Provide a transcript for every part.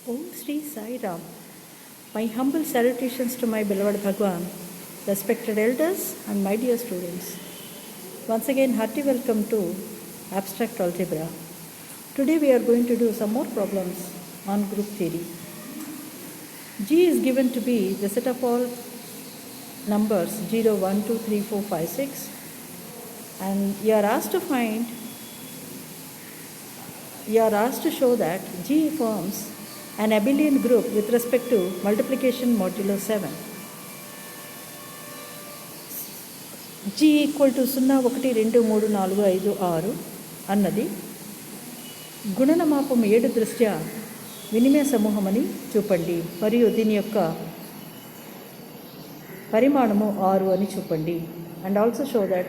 Om Sri Sai Ram. My humble salutations to my beloved Bhagwan, respected elders and my dear students. Once again, hearty welcome to Abstract Algebra. Today we are going to do some more problems on group theory. G is given to be the set of all numbers 0, 1, 2, 3, 4, 5, 6, and you are asked to show that G forms an abelian group with respect to multiplication modulo 7. G equal to 0, 1, 2, 3, 4, 5, 6 అన్నది గుణనమాపం 7 దృష్ట్యా వినిమయ సమూహమని చూపండి మరియు దీని యొక్క పరిమాణము 6 అని చూపండి. And also show that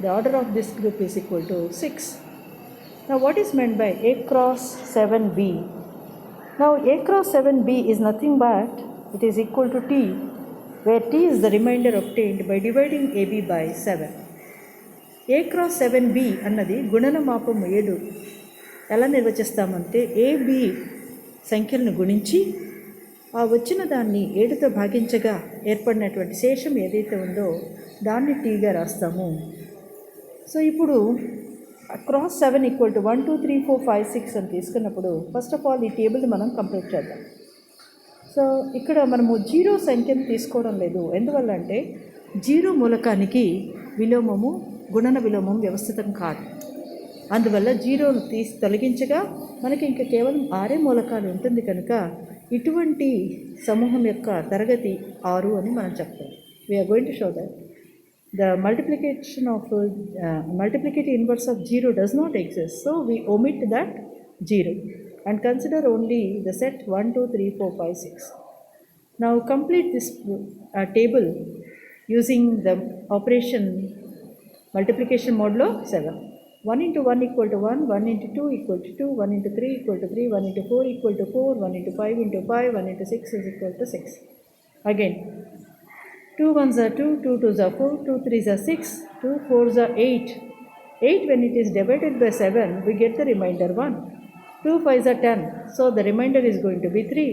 the order of this group is equal to 6. Now what is meant by A cross 7B? Now A cross 7B is nothing but it is equal to T, where T is the remainder obtained by dividing AB by 7. A cross 7B అన్నది గుణనమాపం 7 ఎలా నిర్వచిస్తామంటే AB సంఖ్యలను గుణించి ఆ వచ్చిన దాన్ని 7తో భాగించగా ఏర్పడినటువంటి శేషం ఏదైతే ఉందో దాన్ని టీగా రాస్తాము. సో ఇప్పుడు క్రాస్ 7 ఈక్వల్ టు 1, 2, 3, 4, 5, 6 అని తీసుకున్నప్పుడు ఫస్ట్ ఆఫ్ ఆల్ ఈ టేబుల్ని మనం కంప్లీట్ చేద్దాం. సో ఇక్కడ మనము 0 సంఖ్యను తీసుకోవడం లేదు. ఎందువల్ల అంటే 0 మూలకానికి విలోమము గుణన విలోమం వ్యవస్థితం కాదు. అందువల్ల 0ను తొలగించగా మనకి ఇంకా కేవలం 6 మూలకాలు ఉంటుంది కనుక ఇటువంటి సమూహం యొక్క తరగతి 6 అని మనం చెప్తాం. We're going to show that the multiplicative inverse of 0 does not exist. So we omit that 0 and consider only the set 1, 2, 3, 4, 5, 6. Now complete this table using the operation multiplication modulo 7. 1 into 1 equal to 1, 1 into 2 equal to 2, 1 into 3 equal to 3, 1 into 4 equal to 4, 1 into 5 into 5, 1 into 6 is equal to 6. Again 2 1s are 2, 2 2s are 4, 2 3s are 6, 2 4s are 8. 8 when it is divided by 7, we get the remainder 1. 2 5s are 10, so the remainder is going to be 3.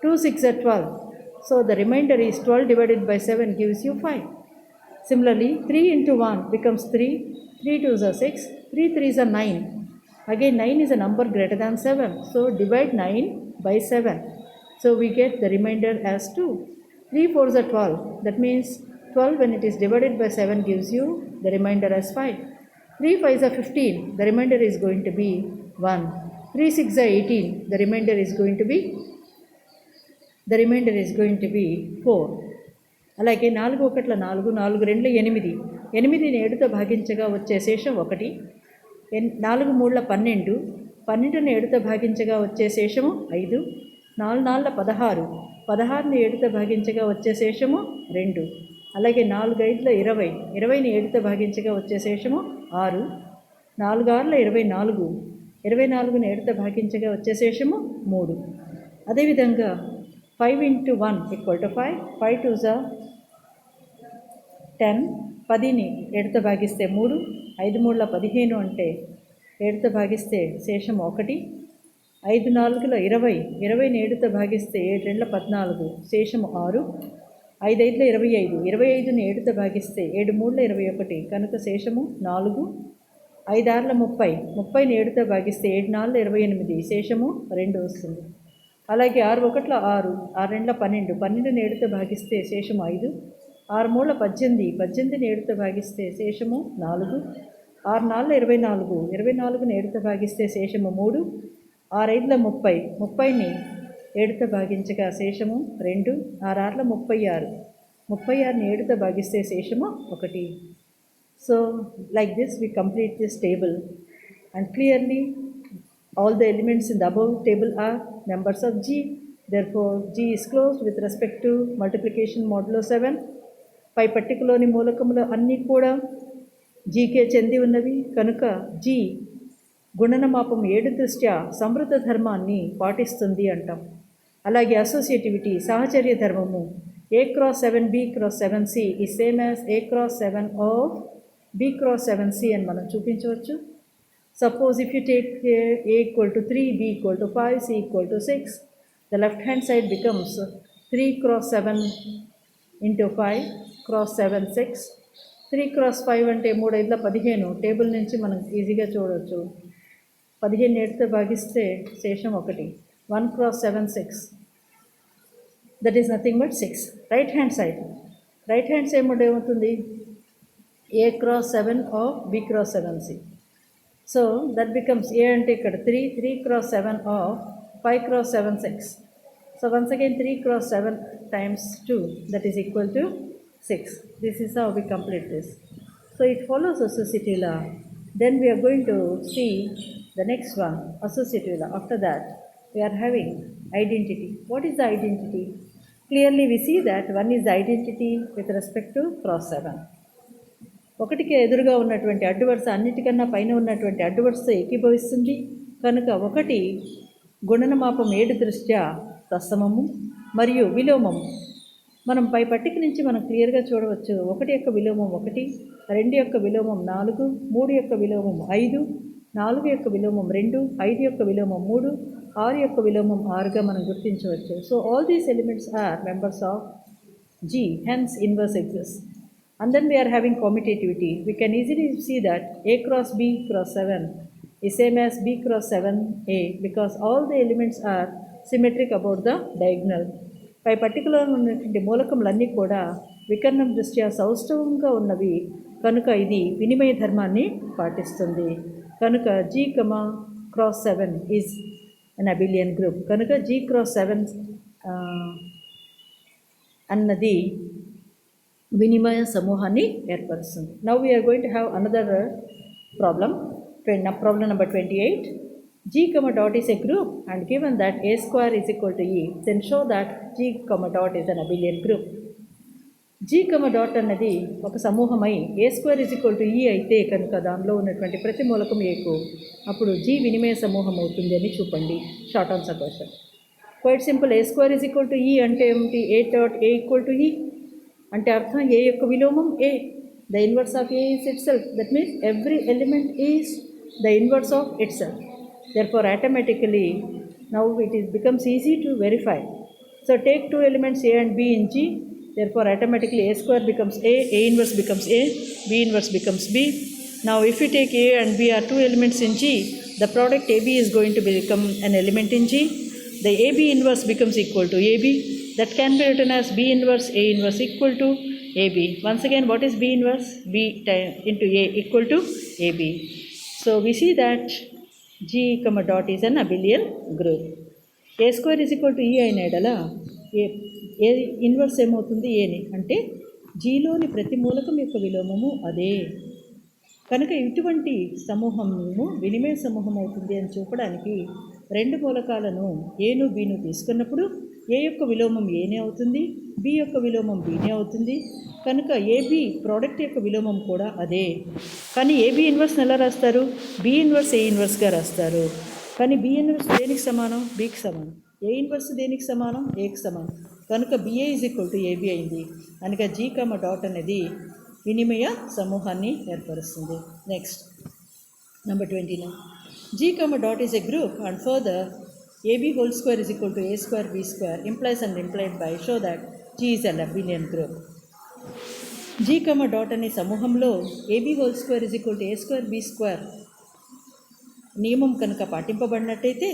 2 6 are 12, so the remainder is 12 divided by 7 gives you 5. Similarly, 3 into 1 becomes 3, 3 2s are 6, 3 3s are 9. Again 9 is a number greater than 7, so divide 9 by 7. So we get the remainder as 2. 3 4s are 12, that means 12 when it is divided by 7 gives you the remainder as 5. 3 5s are 15, the remainder is going to be 1. 3 6 are 18, the remainder is going to be 4. అలాగే 4 1 4, 4 2 8, 8ని 7తో భాగించగా వచ్చే శేషం 1. 4 3 12, 12ని 7తో భాగించగా వచ్చే శేషము 5. 4 4 16, 16ని 7తో భాగించగా వచ్చే శేషము 2. అలాగే 4 5 20, 20ని 7తో భాగించగా వచ్చే శేషము 6. 4 6 24, 24ని 7తో భాగించగా వచ్చే శేషము 3. అదేవిధంగా 5 into 1 equal to 5, 5 2s are 10, 10ని 7తో భాగిస్తే 3, 5 3 15 అంటే 7తో భాగిస్తే శేషం 1. 5 4 20, 20ని 7తో భాగిస్తే 7 2 14, శేషము 6. 5 5 25, 25ని 7తో భాగిస్తే 7 3 21, కనుక శేషము 4. 5 6 30, 30ని 7తో భాగిస్తే 7 4 28, శేషము 2 వస్తుంది. అలాగే 6 1 6, 6 2 12, 12ని 7తో భాగిస్తే శేషము 5. 6 3 18, 18ని 7తో భాగిస్తే శేషము 4. 6 4 24, 24ని 7తో భాగిస్తే శేషము 3. 6 5 30, 30ని 7తో భాగించగా శేషము 2. 6 6 36, 36ని 7తో భాగిస్తే శేషము 1. So like this we complete this table, and clearly all the elements in the above table are members of G. Therefore G is closed with respect to multiplication modulo 7. పై పట్టికలోని మూలకములు అన్నీ కూడా జీకే చెంది ఉన్నవి కనుక G గుణనమాపం 7 దృష్ట్యా సమృద్ధ ధర్మాన్ని పాటిస్తుంది అంటాం. అలాగే associativity సహచర్య ధర్మము A cross 7 B cross 7 C is same as A cross 7 of B cross 7 C అని మనం చూపించవచ్చు. Suppose if you take A equal to 3, B equal to 5, C equal to 6, The left hand side becomes 3 cross 7 into 5 cross 7 6. 3 cross 5 అంటే 3 5 15. Table నుంచి మనం ఈజీగా చూడవచ్చు. 15 7తో భాగిస్తే శేషం 1. 1 cross 7 6. That is nothing but 6. Right hand side. Right hand side ఏమవుతుంది? A cross 7 of B cross 7C. So that becomes A అంటే ఇక్కడ 3 cross 7 of 5 cross 7 6. So once again 3 cross 7 times 2, that is equal to 6. This is how we complete this. So it follows associative law. Then we are going to see the next one, associative law. After that we are having identity. What is the identity? Clearly we see that one is the identity with respect to cross 7. ఒకటికి ఎదురుగా ఉన్నటువంటి అడ్డు వరుస అన్నిటికన్నా పైన ఉన్నటువంటి అడ్డు వరుసతో ఏకీభవిస్తుంది కనుక ఒకటి గుణనమాపం 7 దృష్ట్యా తత్సమము మరియు విలోమము. మనం పై పట్టిక నుంచి మనం క్లియర్గా చూడవచ్చు. 1 యొక్క విలోమం 1, 2 యొక్క విలోమం 4, 3 యొక్క విలోమం 5, 4 యొక్క విలోమం 2, 5 యొక్క విలోమం 3, 6 యొక్క విలోమం 6గా మనం గుర్తించవచ్చు. So all these elements are members of G, hence inverse exists. And then we are having commutativity. We can easily see that A cross B cross 7 is same as B cross 7A because all the elements are symmetric about the diagonal. పై particular ఉన్నటువంటి మూలకములన్నీ కూడా వికర్ణం దృష్ట్యా సౌష్ఠవంగా ఉన్నవి కనుక ఇది వినిమయ ధర్మాన్ని పాటిస్తుంది. కనుక G, cross 7 is an abelian group. కనుక G cross 7 అన్నది వినిమయ సమూహాన్ని ఏర్పరుస్తుంది. Now we're going to have another problem. Problem number 28. G, dot is a group and given that A square is equal to E, then show that G, dot is an abelian group. G, dot అన్నది ఒక సమూహమై A square is equal to E అయితే కనుక దానిలో ఉన్నటువంటి ప్రతి మూలకం Aకు అప్పుడు G వినిమయ సమూహం అవుతుంది అని చూపండి. Short answer question. Quite simple. A square is equal to E అంటే ఏమిటి? A dot A equal to E అంటే అర్థం ఏ యొక్క విలోమం A. The inverse of A is itself. That means every element is the inverse of itself. Therefore automatically now it becomes easy to verify. So take two elements A and B in G. Therefore automatically A square becomes A inverse becomes A, B inverse becomes B. Now if we take A and B are two elements in G, the product AB is going to become an element in G. The AB inverse becomes equal to AB. That can be written as B inverse A inverse equal to AB. Once again, what is B inverse? B into A equal to AB. So we see that G, dot is an abelian group. A square is equal to E అయిన ఎడల A inverse ఏమవుతుంది? ఏని అంటే జీలోని ప్రతి మూలకం యొక్క విలోమము అదే కనుక ఇటువంటి సమూహము వినిమయ సమూహం అవుతుంది అని చూపడానికి రెండు మూలకాలను ఏను బీను తీసుకున్నప్పుడు ఏ యొక్క విలోమం ఏనే అవుతుంది, బి యొక్క విలోమం బీనే అవుతుంది. కనుక ఏబి ప్రోడక్ట్ యొక్క విలోమం కూడా అదే. కానీ ఏబి ఇన్వర్స్ని ఎలా రాస్తారు? బి ఇన్వర్స్ ఏ ఇన్వర్స్గా రాస్తారు. కానీ బి ఇన్వర్స్ దేనికి సమానం? బికి సమానం. ఏ ఇన్వర్స్ దేనికి సమానం? ఏకి సమానం. కనుక BA is equal to AB అయింది. కనుక G, dot అనేది వినిమయ సమూహాన్ని ఏర్పరుస్తుంది. Next number 29. G, dot is a group and further AB whole square is equal to A square B square implies and implied by show that G is an abelian group. G, dot అనే సమూహంలో AB whole square is equal to A square B square నియమం కనుక పాటింపబడినట్టయితే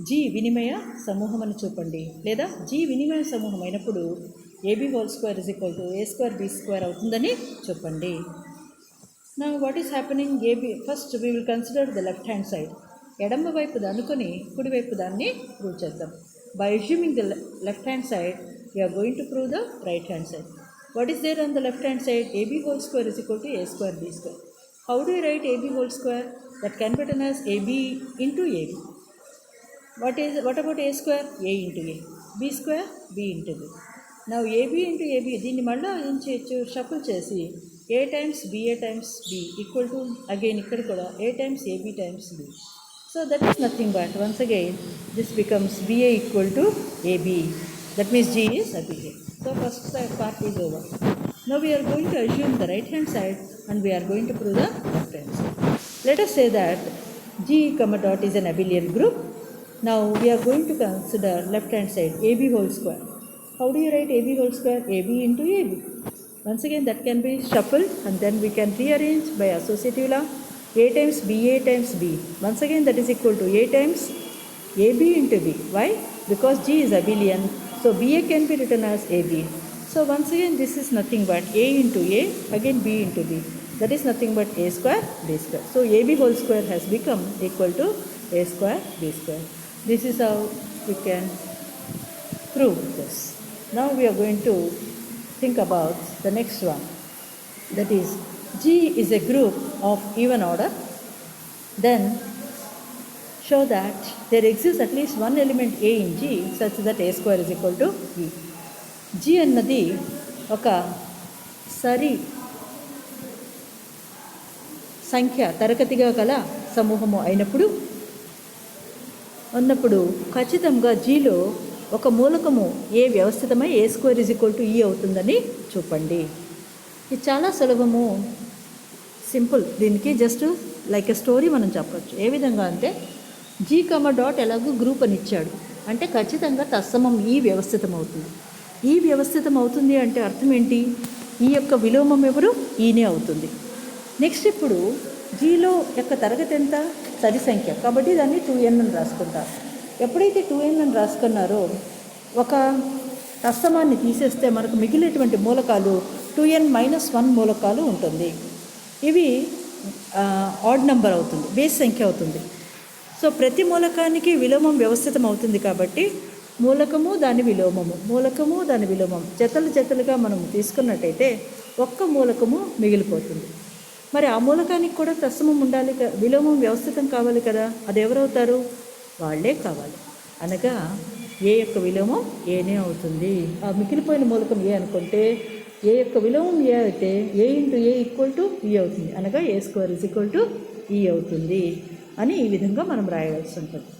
G వినిమయ సమూహం అని చూపండి. లేదా G వినిమయ సమూహం అయినప్పుడు AB whole square is equal to A square B square అవుతుందని చెప్పండి. Now what is happening? AB first we will consider the left hand side. ఎడమ వైపుది అనుకొని కుడివైపు దాన్ని ప్రూవ్ చేద్దాం. By assuming the left hand side, we are going to prove the right hand side. What is there on the left hand side? AB whole square is equal to A square B square. How do we write AB whole square? That can be written as AB into AB. What about A square? A into A. B square? B into B. Now AB into AB దీన్ని మళ్ళీ ఏం చేయొచ్చు? Shuffle చేసి A times BA times B equal to again ఇక్కడ కూడా A times AB times B. So that is nothing but once again this becomes BA equal to AB. That means G is abelian. So first part is over. Now we are going to assume the right hand side and we are going to prove the left hand side. Let us say that G, dot is an abelian group Now we are going to consider left hand side AB whole square. How do you write AB whole square? AB into AB. Once again that can be shuffled and then we can rearrange by associative law. A times BA times B. Once again that is equal to A times AB into B. Why? Because G is abelian. So BA can be written as AB. So once again this is nothing but A into A, again B into B. That is nothing but A square B square. So AB whole square has become equal to A square B square. This is how we can prove this. Now we are going to think about the next one. That is, G is a group of even order. Then show that there exists at least one element A in G such that A square is equal to E. G అన్నది ఒక సరి సంఖ్య తరగతిగా గల సమూహము అయినప్పుడు ఖచ్చితంగా జీలో ఒక మూలకము ఏ వ్యవస్థితమై ఏ square is equal to ఈ అవుతుందని చూపండి. ఇది చాలా సులభము, సింపుల్. దీనికి జస్ట్ లైక్ ఎ స్టోరీ మనం చెప్పచ్చు. ఏ విధంగా అంటే జీ కమ డాట్ ఎలాగో గ్రూప్ అని ఇచ్చాడు అంటే ఖచ్చితంగా తత్సమం ఈ వ్యవస్థితం అవుతుంది. ఈ వ్యవస్థితం అవుతుంది అంటే అర్థం ఏంటి? ఈ యొక్క విలోమం ఎవరు? ఈనే అవుతుంది. నెక్స్ట్ ఇప్పుడు జీలో యొక్క తరగతి ఎంత? సరి సంఖ్య, కాబట్టి దాన్ని 2n అని రాసుకుంటారు. ఎప్పుడైతే 2n అని రాసుకున్నారో ఒక తత్సమాన్ని తీసేస్తే మనకు మిగిలినటువంటి మూలకాలు 2n-1 మూలకాలు ఉంటుంది. ఇవి ఆడ్ నెంబర్ అవుతుంది, బేస్ సంఖ్య అవుతుంది. సో ప్రతి మూలకానికి విలోమం వ్యవస్థితం అవుతుంది కాబట్టి మూలకము దాని విలోమము, మూలకము దాని విలోమం జతలుగా మనం తీసుకున్నట్టయితే ఒక్క మూలకము మిగిలిపోతుంది. మరి ఆ మూలకానికి కూడా తత్సమం ఉండాలి, విలోమం వ్యవస్థితం కావాలి కదా. అది ఎవరవుతారు? వాళ్ళే కావాలి. అనగా ఏ యొక్క విలోమం ఏనే అవుతుంది. ఆ మిగిలిపోయిన మూలకం ఏ అనుకుంటే ఏ యొక్క విలోమం ఏ అయితే ఏ ఇంటూ ఏ ఈక్వల్ టు ఈ అవుతుంది. అనగా ఏ స్క్వేర్ ఇజ్ ఈక్వల్ టు ఈ అవుతుంది అని ఈ విధంగా మనం రాయవలసి ఉంటుంది.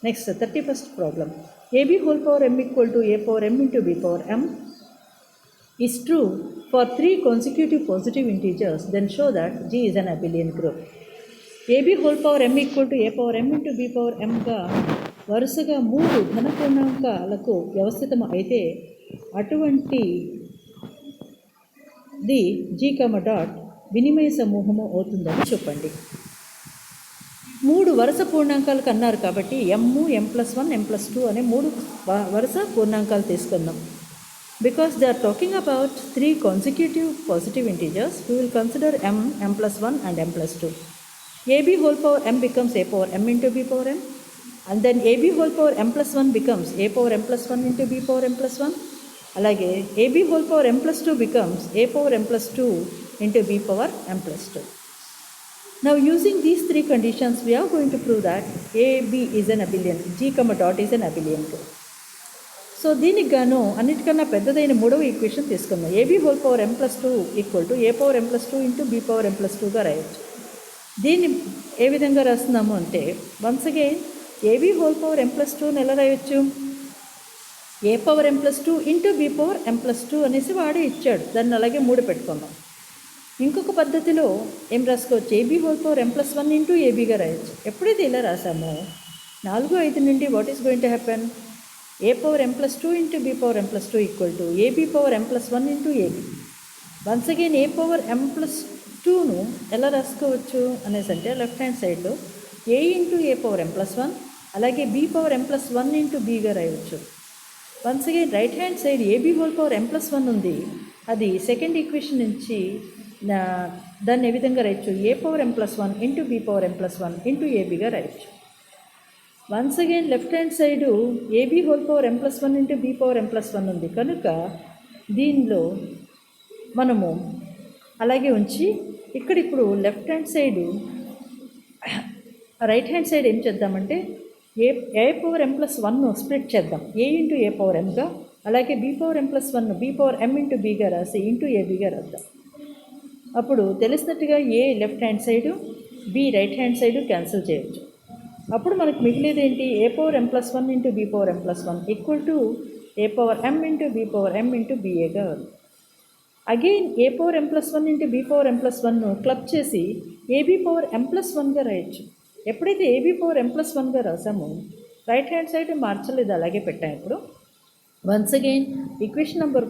Next 31st problem. AB whole power m equal to A power m into B power m is true for 3 consecutive positive integers, then show that G is an abelian group. AB whole power m equal to A power m into B power m గా వరుసగా 3 ధన పూర్ణాంకాలకు వ్యవస్థితం అయితే అటువంటి the G, dot వినిమయ సమూహము అవుతుందని చెప్పండి. 3 వరుస పూర్ణాంకాలకు అన్నారు కాబట్టి m+1 m+2 అనే 3 వరుస పూర్ణాంకాలు తీసుకుందాం. Because they are talking about 3 consecutive positive integers, we will consider m+1 and m+2. AB whole power m becomes A power m into B power m, and then AB whole power m+1 becomes A power m+1 into B power m+1. అలాగే AB whole power m+2 becomes A power m+2 into B power m+2. Now using these 3 conditions, we are going to prove that AB is an abelian, G, dot is an abelian group. So దీనికి గాను అన్నిటికన్నా పెద్దదైన 3వ equation తీసుకుందాం. AB whole power m+2 equal to A power m+2 into B power m+2గా రాయొచ్చు. దీన్ని ఏ విధంగా రాస్తున్నాము అంటే once again AB whole power m+2ని ఎలా రాయొచ్చు? A power m+2 into B power m+2 అనేసి వాడే ఇచ్చాడు, దాన్ని అలాగే 3 పెట్టుకుందాం. ఇంకొక పద్ధతిలో ఏం రాసుకోవచ్చు? AB whole power m+1 into ABగా రాయొచ్చు. ఎప్పుడైతే ఇలా రాసామో 4, 5 నుండి what is going to happen? A power m+2 into B power m+2 equal to AB power m+1 into AB. Once again A power m+2ను ఎలా రాసుకోవచ్చు అనేసి అంటే లెఫ్ట్ హ్యాండ్ సైడ్లో A into A power m+1 అలాగే B పవర్ m+1 ఇంటూ Bగా రాయవచ్చు. Once again right hand side AB whole power m+1 ఉంది, అది సెకండ్ ఈక్వేషన్ నుంచి దాన్ని ఏ విధంగా రాయొచ్చు? A power m+1 into B power m+1 into ABగా రాయొచ్చు. Once again left hand side AB whole power m+1 into B power m+1 ఉంది కనుక దీనిలో మనము అలాగే ఉంచి ఇక్కడ ఇప్పుడు left hand side right hand side ఏం చేద్దామంటే A పవర్ m+1 స్ప్లిట్ చేద్దాం A ఇంటూ A పవర్ mగా, అలాగే B power m+1 B power m into Bగా రాసి ఇంటూ ABగా రాద్దాం. అప్పుడు తెలిసినట్టుగా A left hand side B right hand side cancel చేయొచ్చు. అప్పుడు మనకు మిగిలేది ఏంటి? A power m+1 into B power m+1 equal to A power m into B power m into BAగా ఉంది. Again A power m+1 into B power m+1ను club చేసి AB power m+1గా రాయొచ్చు. ఎప్పుడైతే AB పవర్ m+1గా రాసామో రైట్ హ్యాండ్ సైడ్ మార్చలేదు, అలాగే పెట్టాం. ఇప్పుడు వన్స్ అగైన్ ఈక్వేషన్ నెంబర్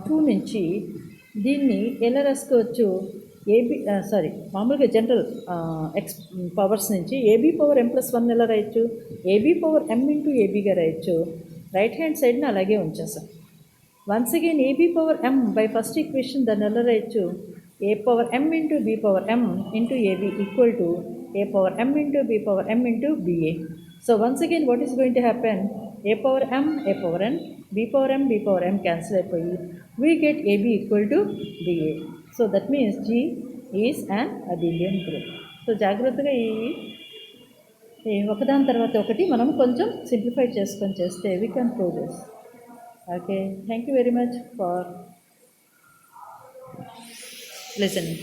2 నుంచి దీన్ని ఎలా రాసుకోవచ్చు? మామూలుగా జనరల్ పవర్స్ నుంచి ఏబీ పవర్ m+1 ఎలా రాయొచ్చు? ఏబీ పవర్ m ఇంటూ ఏబీగా రాయొచ్చు. రైట్ హ్యాండ్ సైడ్ని అలాగే ఉంచేసాం. Once again A B power m by first equation దాన్ని ఎలా రాయొచ్చు? A power m into B power m into A B equal to A power m into B power m into B A. So once again what is going to happen? A power m, A power n, B power m, B power m cancel అయిపోయి we get A B equal to B A. So that means G is an abelian group. So జాగ్రత్తగా ఈ ఒకదాని తర్వాత ఒకటి మనం కొంచెం simplify చేసుకొని చేస్తే we can prove this. Okay, thank you very much for listening.